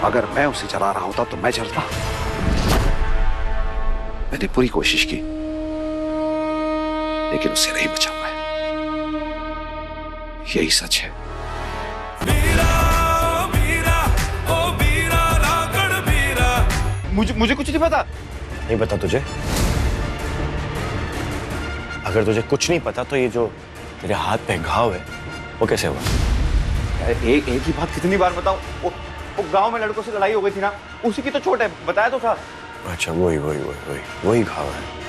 अगर मैं उसे जला रहा होता तो मैं जलता। मैंने पूरी कोशिश की लेकिन उसे नहीं बचा पाया। यही सच है। मुझे कुछ नहीं पता। नहीं पता तुझे? अगर तुझे कुछ नहीं पता तो ये जो तेरे हाथ पे घाव है वो कैसे हुआ? एक ही बात कितनी बार बताऊं? वो गांव में लड़कों से लड़ाई हो गई थी ना, उसी की तो चोट है, बताया तो था। अच्छा वही घाव है।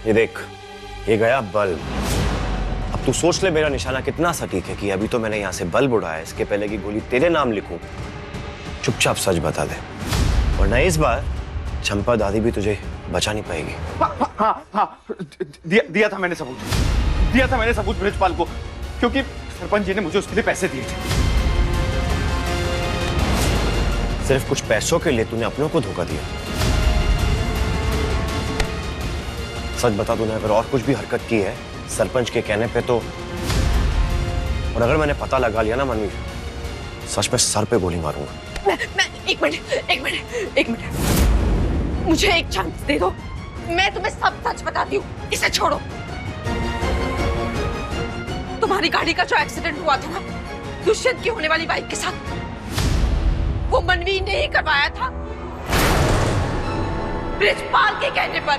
ये देख, ये गया बल्ब। अब तू सोच ले मेरा निशाना कितना सटीक है कि अभी तो मैंने यहां से बल्ब उड़ाया, इसके पहले की गोली तेरे नाम लिखूं। चुपचाप सच बता दे, वरना इस बार चंपा दादी भी तुझे बचा नहीं पाएगी। हाँ, दिया था मैंने सबूत ब्रिजपाल को, क्योंकि सरपंच जी ने मुझे उसके लिए पैसे दिए थे। सिर्फ कुछ पैसों के लिए तूने अपनों को धोखा दिया। सच बता, तूने अगर और कुछ भी हरकत की है सरपंच के कहने पे तो, और अगर मैंने पता लगा लिया ना मनवीर, सच में सर पे गोली मारूंगा। मैं एक मिनट मुझे एक चांस दे दो, मैं तुम्हें सब सच बताती हूँ। इसे छोड़ो। तुम्हारी गाड़ी का जो एक्सीडेंट हुआ था ना दुष्यंत की होने वाली बाइक के साथ, वो मनवीर ने ही करवाया था, ब्रिजपाल के कहने पर।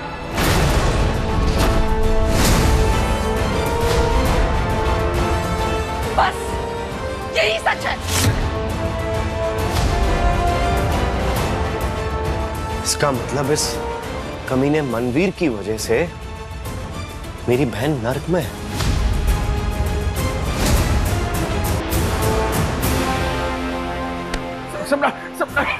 बस यही सच है। इसका मतलब इस कमीने मनवीर की वजह से मेरी बहन नर्क में है। सम्राट नहीं।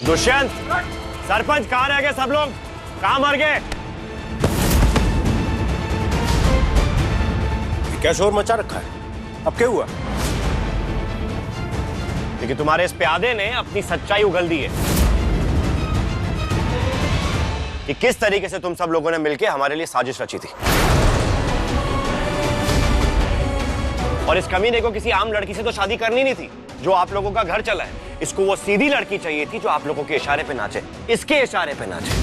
दुष्यंत, सरपंच कहाँ रह गए सब लोग? कहाँ मर गए? क्या शोर मचा रखा है? अब क्या हुआ? लेकिन तुम्हारे इस प्यादे ने अपनी सच्चाई उगल दी है कि किस तरीके से तुम सब लोगों ने मिलकर हमारे लिए साजिश रची थी। और इस कमीने को किसी आम लड़की से तो शादी करनी नहीं थी जो आप लोगों का घर चला है। इसको वो सीधी लड़की चाहिए थी जो आप लोगों के इशारे पे नाचे, इसके इशारे पे नाचे।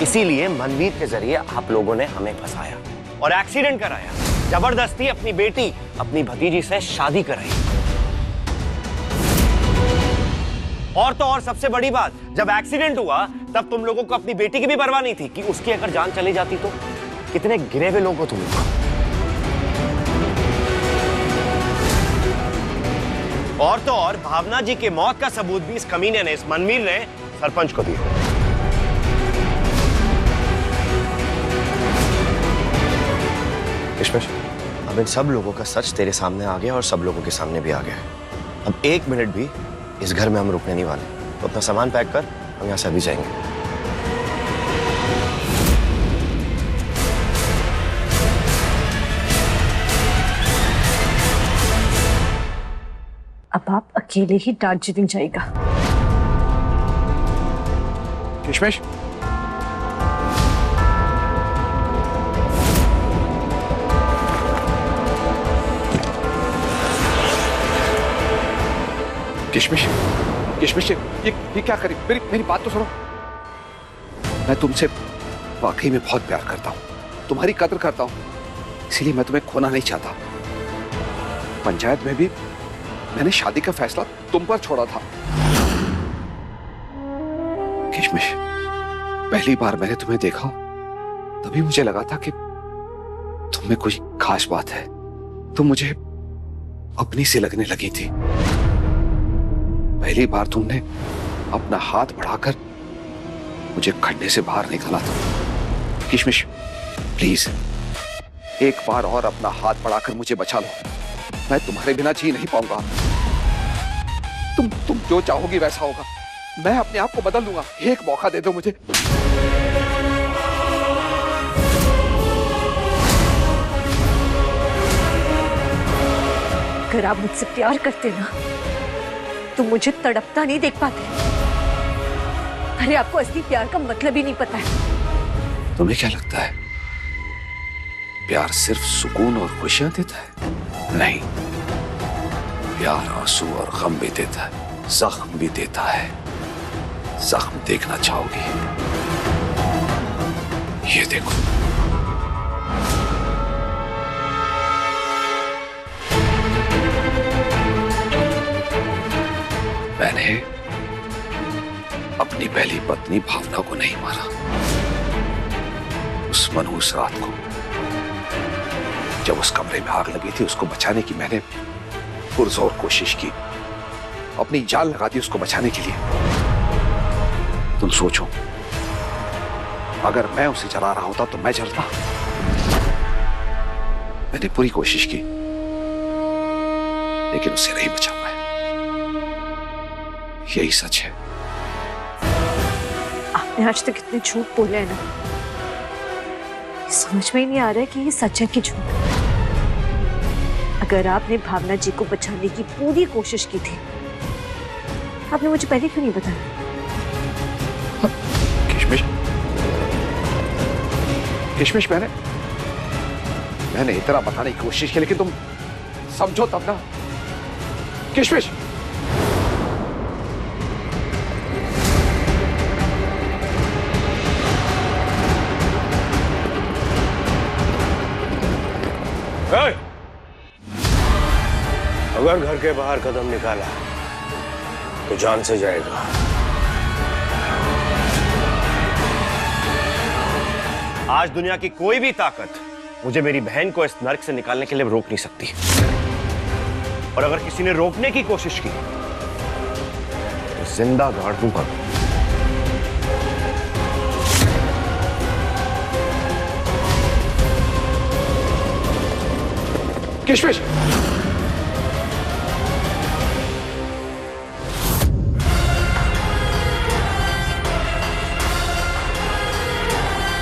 इसीलिए मनवीर के जरिए आप लोगों ने हमें फंसाया और एक्सीडेंट कराया, जबरदस्ती अपनी बेटी, अपनी भतीजी से शादी कराई। और तो और सबसे बड़ी बात, जब एक्सीडेंट हुआ तब तुम लोगों को अपनी बेटी की भी परवाह नहीं थी कि उसकी अगर जान चली जाती तो। कितने गिरे हुए लोग हो तुम लोग। और तो और भावना जी के मौत का सबूत भी इस कमीने ने, इस मनवीर ने सरपंच को दिया। किशमिश, अब इन सब लोगों का सच तेरे सामने आ गया और सब लोगों के सामने भी आ गया है। अब एक मिनट भी इस घर में हम रुकने नहीं वाले। तो अपना सामान पैक कर, हम यहां से अभी जाएंगे। अब आप अकेले ही दार्जिलिंग जाएगा। किशमिश, किशमिश, ये क्या करी? मेरी बात तो सुनो। मैं तुमसे वाकई में बहुत प्यार करता हूँ, तुम्हारी कदर करता हूँ, इसीलिए मैं तुम्हें खोना नहीं चाहता। पंचायत में भी मैंने शादी का फैसला तुम पर छोड़ा था। किशमिश, पहली बार मैंने तुम्हें देखा तभी मुझे लगा था कि तुम में कोई खास बात है। तुम मुझे अपनी सी लगने लगी थी। पहली बार तुमने अपना हाथ बढ़ाकर मुझे खड्डे से बाहर निकाला था। किशमिश, प्लीज एक बार और अपना हाथ बढ़ाकर मुझे बचा लो। मैं तुम्हारे बिना जी नहीं पाऊंगा। तुम जो चाहोगी वैसा होगा। मैं अपने आप को बदल लूंगा। एक मौका दे दो मुझे। अगर आप मुझसे प्यार करते ना तो मुझे तड़पता नहीं देख पाते। अरे आपको असली प्यार का मतलब ही नहीं पता है। तुम्हें क्या लगता है प्यार सिर्फ सुकून और खुशियां देता है? नहीं, प्यार आंसू और गम भी देता है, जख्म भी देता है। जख्म देखना चाहोगी? ये देखो। मैंने अपनी पहली पत्नी भावना को नहीं मारा। उस मनहूस रात को जब उस कमरे में आग लगी थी, उसको बचाने की मैंने पुरजोर कोशिश की, अपनी जान लगा दी उसको बचाने के लिए। तुम सोचो, अगर मैं उसे जला रहा होता तो मैं जलता। मैंने पूरी कोशिश की लेकिन उसे नहीं बचा पाया। यही सच है। आपने आज तक इतने झूठ बोले हैं ना, समझ में ही नहीं आ रहा है कि ये सच है कि झूठ। अगर आपने भावना जी को बचाने की पूरी कोशिश की थी, आपने मुझे पहले क्यों नहीं बताया? किशमिश, किशमिश, मैंने इतना बताने की कोशिश की लेकिन तुम समझो तब ना। किशमिश, अगर घर के बाहर कदम निकाला तो जान से जाएगा। आज दुनिया की कोई भी ताकत मुझे मेरी बहन को इस नर्क से निकालने के लिए रोक नहीं सकती। और अगर किसी ने रोकने की कोशिश की तो जिंदा गाड़ दूंगा। किशमिश,